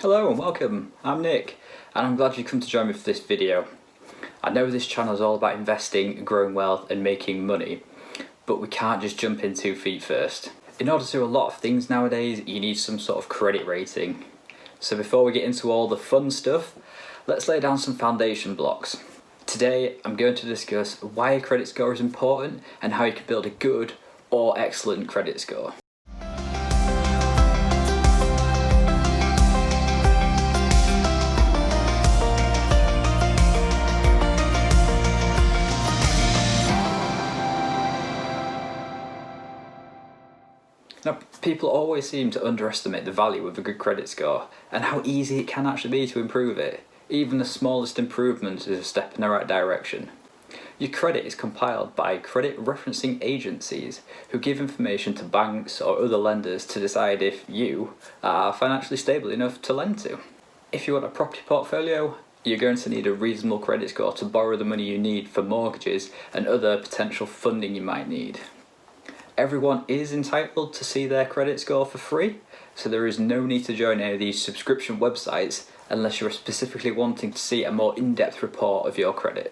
Hello and welcome, I'm Nick and I'm glad you come to join me for this video. I know this channel is all about investing, growing wealth and making money, but we can't just jump in 2 feet first. In order to do a lot of things nowadays, you need some sort of credit rating. So before we get into all the fun stuff, let's lay down some foundation blocks. Today I'm going to discuss why a credit score is important and how you can build a good or excellent credit score. Now, people always seem to underestimate the value of a good credit score and how easy it can actually be to improve it. Even the smallest improvement is a step in the right direction. Your credit is compiled by credit referencing agencies who give information to banks or other lenders to decide if you are financially stable enough to lend to. If you want a property portfolio, you're going to need a reasonable credit score to borrow the money you need for mortgages and other potential funding you might need. Everyone is entitled to see their credit score for free, so there is no need to join any of these subscription websites unless you're specifically wanting to see a more in-depth report of your credit.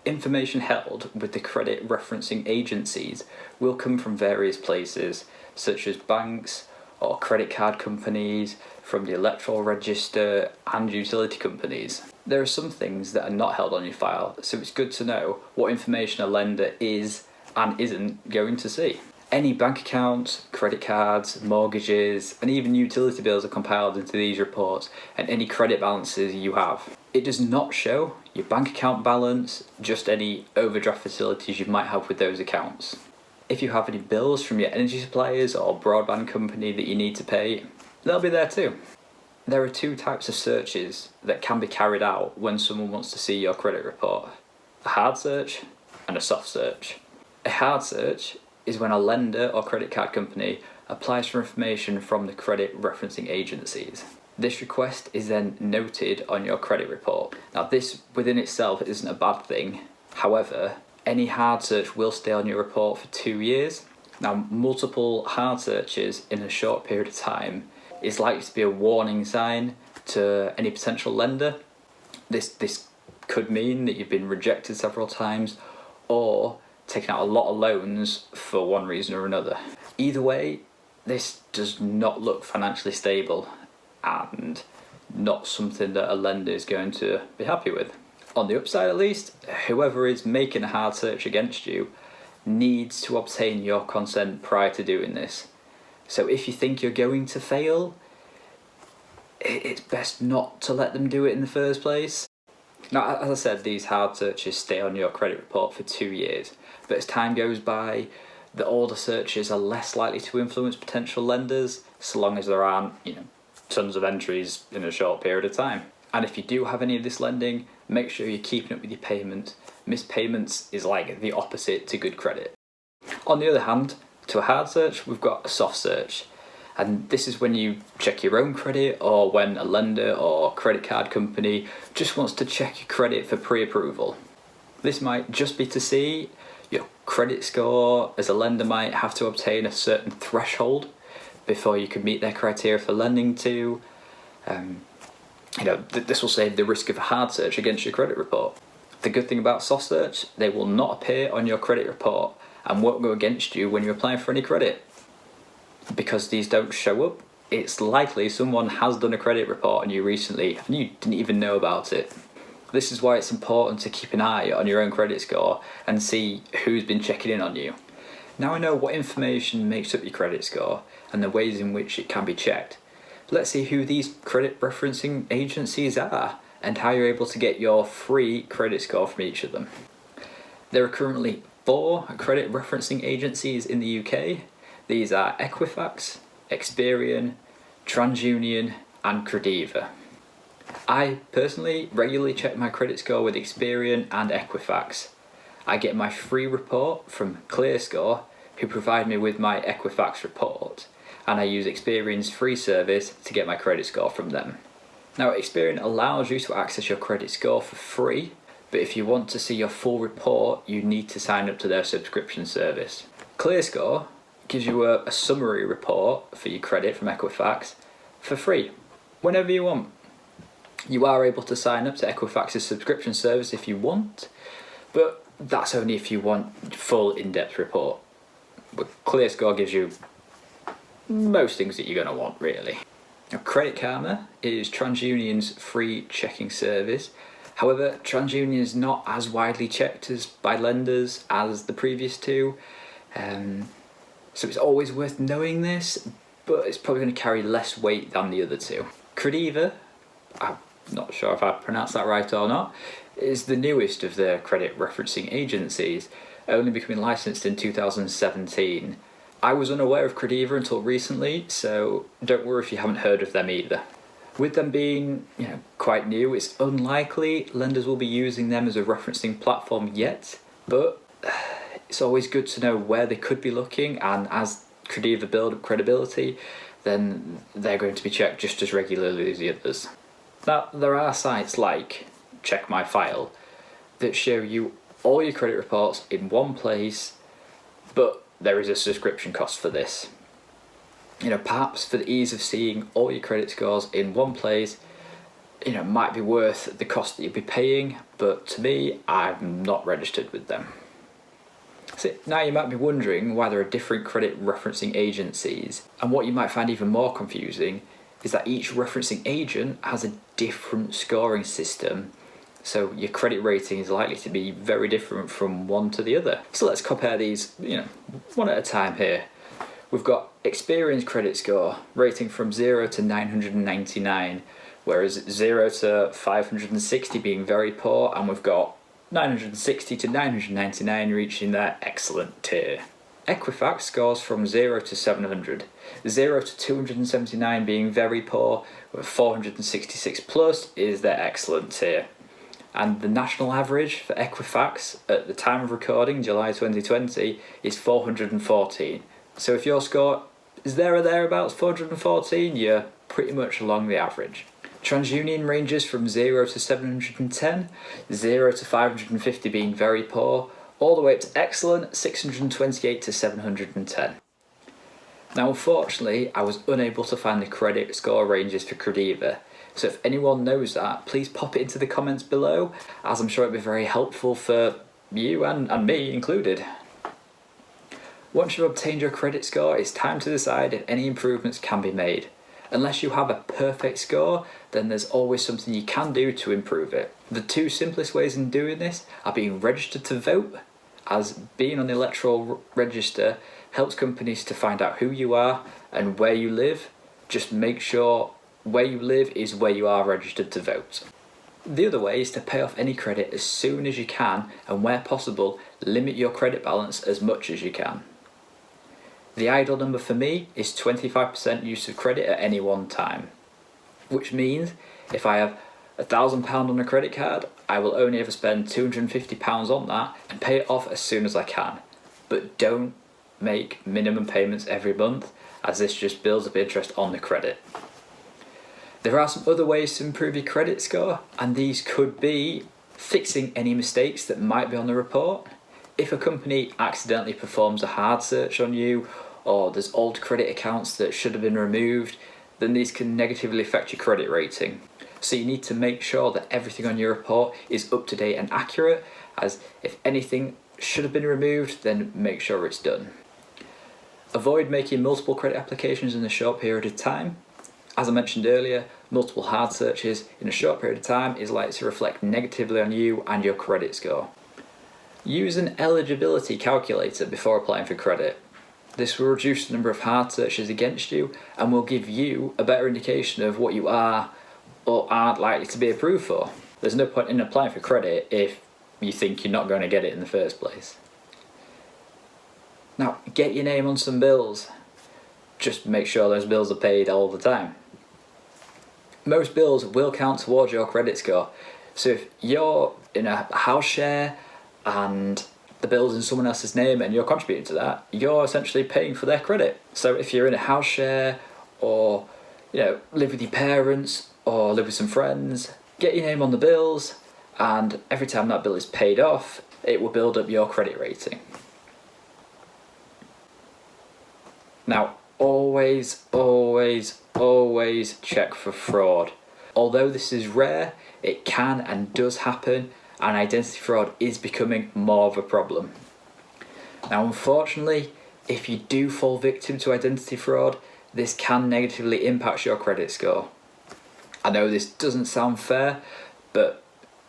Information held with the credit referencing agencies will come from various places, such as banks or credit card companies, from the electoral register and utility companies. There are some things that are not held on your file, so it's good to know what information a lender is and isn't going to see. Any bank accounts, credit cards, mortgages, and even utility bills are compiled into these reports and any credit balances you have. It does not show your bank account balance, just any overdraft facilities you might have with those accounts. If you have any bills from your energy suppliers or broadband company that you need to pay, they'll be there too. There are 2 types of searches that can be carried out when someone wants to see your credit report: a hard search and a soft search. A hard search is when a lender or credit card company applies for information from the credit referencing agencies. This request is then noted on your credit report. Now, this within itself isn't a bad thing. However, any hard search will stay on your report for 2 years. Now, multiple hard searches in a short period of time is likely to be a warning sign to any potential lender. This could mean that you've been rejected several times or taken out a lot of loans for one reason or another. Either way, this does not look financially stable and not something that a lender is going to be happy with. On the upside at least, whoever is making a hard search against you needs to obtain your consent prior to doing this. So if you think you're going to fail, it's best not to let them do it in the first place. Now, as I said, these hard searches stay on your credit report for 2 years, but as time goes by, the older searches are less likely to influence potential lenders, so long as there aren't, tons of entries in a short period of time. And if you do have any of this lending, make sure you're keeping up with your payments. Missed payments is like the opposite to good credit. On the other hand, to a hard search, we've got a soft search. And this is when you check your own credit, or when a lender or credit card company just wants to check your credit for pre-approval. This might just be to see your credit score, as a lender might have to obtain a certain threshold before you can meet their criteria for lending to. This will save the risk of a hard search against your credit report. The good thing about soft search, they will not appear on your credit report and won't go against you when you're applying for any credit. Because these don't show up, it's likely someone has done a credit report on you recently and you didn't even know about it. This is why it's important to keep an eye on your own credit score and see who's been checking in on you. Now I know what information makes up your credit score and the ways in which it can be checked. Let's see who these credit referencing agencies are and how you're able to get your free credit score from each of them. There are currently 4 credit referencing agencies in the UK. These are Equifax, Experian, TransUnion and Crediva. I personally regularly check my credit score with Experian and Equifax. I get my free report from ClearScore, who provide me with my Equifax report, and I use Experian's free service to get my credit score from them. Now, Experian allows you to access your credit score for free, but if you want to see your full report, you need to sign up to their subscription service. ClearScore gives you a summary report for your credit from Equifax for free. whenever you want. You are able to sign up to Equifax's subscription service if you want, but that's only if you want full in-depth report. But ClearScore gives you most things that you're going to want, really. Now, Credit Karma is TransUnion's free checking service. However, TransUnion is not as widely checked by lenders as the previous two, so it's always worth knowing this, but it's probably going to carry less weight than the other two. Crediva, I'm not sure if I pronounced that right or not, is the newest of the credit referencing agencies, only becoming licensed in 2017. I was unaware of Crediva until recently, so don't worry if you haven't heard of them either. With them being quite new, it's unlikely lenders will be using them as a referencing platform yet, but it's always good to know where they could be looking, and as Crediva build up credibility, then they're going to be checked just as regularly as the others. Now, there are sites like Check My File that show you all your credit reports in one place, but there is a subscription cost for this. Perhaps for the ease of seeing all your credit scores in one place, might be worth the cost that you'd be paying, but to me, I'm not registered with them. So now you might be wondering why there are different credit referencing agencies, and what you might find even more confusing is that each referencing agent has a different scoring system, so your credit rating is likely to be very different from one to the other. So let's compare these, one at a time here. We've got Experian credit score rating from 0 to 999, whereas 0 to 560 being very poor, and we've got 960 to 999 reaching their excellent tier. Equifax scores from 0 to 700, 0 to 279 being very poor, with 466 plus is their excellent tier. And the national average for Equifax at the time of recording, July 2020, is 414. So if your score is there or thereabouts 414, you're pretty much along the average. TransUnion ranges from 0 to 710, 0 to 550 being very poor, all the way up to excellent, 628 to 710. Now unfortunately, I was unable to find the credit score ranges for Crediva, so if anyone knows that, please pop it into the comments below, as I'm sure it'd be very helpful for you and me included. Once you've obtained your credit score, it's time to decide if any improvements can be made. Unless you have a perfect score, then there's always something you can do to improve it. The two simplest ways in doing this are being registered to vote, as being on the electoral register helps companies to find out who you are and where you live. Just make sure where you live is where you are registered to vote. The other way is to pay off any credit as soon as you can, and where possible, limit your credit balance as much as you can. The ideal number for me is 25% use of credit at any one time, which means if I have £1,000 on a credit card, I will only ever spend £250 on that and pay it off as soon as I can. But don't make minimum payments every month, as this just builds up interest on the credit. There are some other ways to improve your credit score, and these could be fixing any mistakes that might be on the report. If a company accidentally performs a hard search on you, or there's old credit accounts that should have been removed, then these can negatively affect your credit rating. So you need to make sure that everything on your report is up to date and accurate, as if anything should have been removed, then make sure it's done. Avoid making multiple credit applications in a short period of time. As I mentioned earlier, multiple hard searches in a short period of time is likely to reflect negatively on you and your credit score. Use an eligibility calculator before applying for credit. This will reduce the number of hard searches against you and will give you a better indication of what you are or aren't likely to be approved for. There's no point in applying for credit if you think you're not going to get it in the first place. Now, get your name on some bills. Just make sure those bills are paid all the time. Most bills will count towards your credit score. So if you're in a house share and the bill's in someone else's name and you're contributing to that, you're essentially paying for their credit. So if you're in a house share, or live with your parents, or live with some friends, get your name on the bills, and every time that bill is paid off, it will build up your credit rating. Now, always, always, always check for fraud. Although this is rare, it can and does happen, and identity fraud is becoming more of a problem. Now, unfortunately, if you do fall victim to identity fraud, this can negatively impact your credit score. I know this doesn't sound fair, but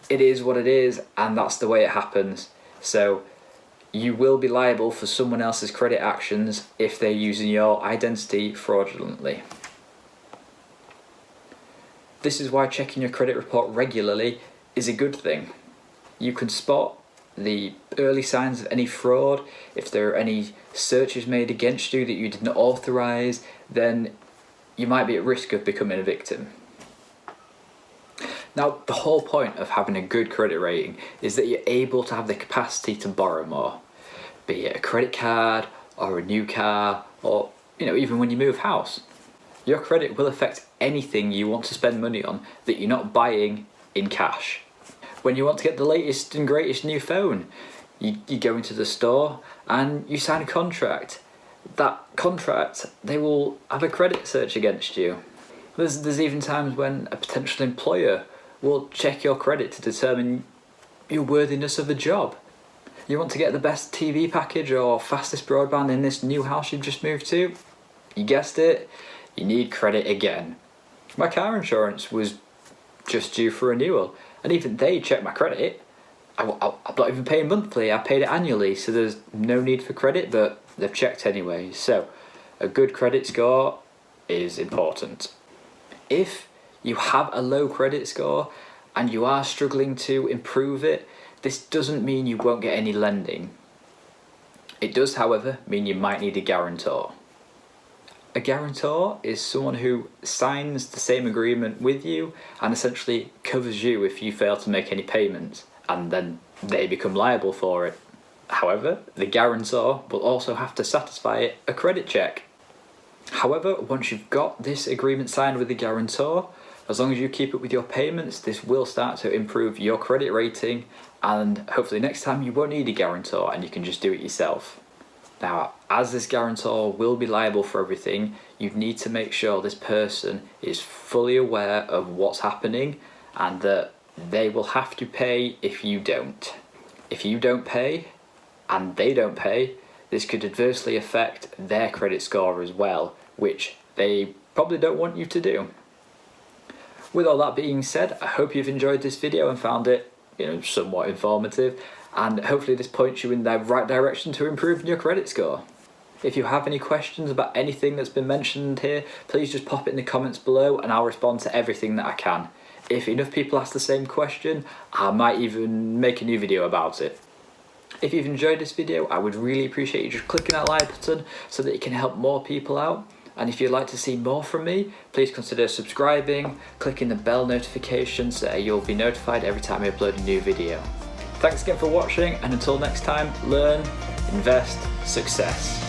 it is what it is, and that's the way it happens. So you will be liable for someone else's credit actions if they're using your identity fraudulently. This is why checking your credit report regularly is a good thing. You can spot the early signs of any fraud. If there are any searches made against you that you didn't authorise, then you might be at risk of becoming a victim. Now, the whole point of having a good credit rating is that you're able to have the capacity to borrow more, be it a credit card or a new car, or even when you move house. Your credit will affect anything you want to spend money on that you're not buying in cash. When you want to get the latest and greatest new phone, you go into the store and you sign a contract. That contract, they will have a credit search against you. There's even times when a potential employer will check your credit to determine your worthiness of a job. You want to get the best TV package or fastest broadband in this new house you've just moved to? You guessed it, you need credit again. My car insurance was just due for renewal, and even they checked my credit. I'm not even paying monthly, I paid it annually, so there's no need for credit, but they've checked anyway. So a good credit score is important. If you have a low credit score and you are struggling to improve it, this doesn't mean you won't get any lending. It does, however, mean you might need a guarantor. A guarantor is someone who signs the same agreement with you and essentially covers you if you fail to make any payments, and then they become liable for it. However, the guarantor will also have to satisfy a credit check. However, once you've got this agreement signed with the guarantor, as long as you keep up with your payments, this will start to improve your credit rating, and hopefully next time you won't need a guarantor and you can just do it yourself. Now, as this guarantor will be liable for everything, you need to make sure this person is fully aware of what's happening and that they will have to pay if you don't. If you don't pay and they don't pay, this could adversely affect their credit score as well, which they probably don't want you to do. With all that being said, I hope you've enjoyed this video and found it somewhat informative, and hopefully this points you in the right direction to improving your credit score. If you have any questions about anything that's been mentioned here, please just pop it in the comments below and I'll respond to everything that I can. If enough people ask the same question, I might even make a new video about it. If you've enjoyed this video, I would really appreciate you just clicking that like button so that it can help more people out. And if you'd like to see more from me, please consider subscribing, clicking the bell notification so that you'll be notified every time I upload a new video. Thanks again for watching, and until next time, learn, invest, success.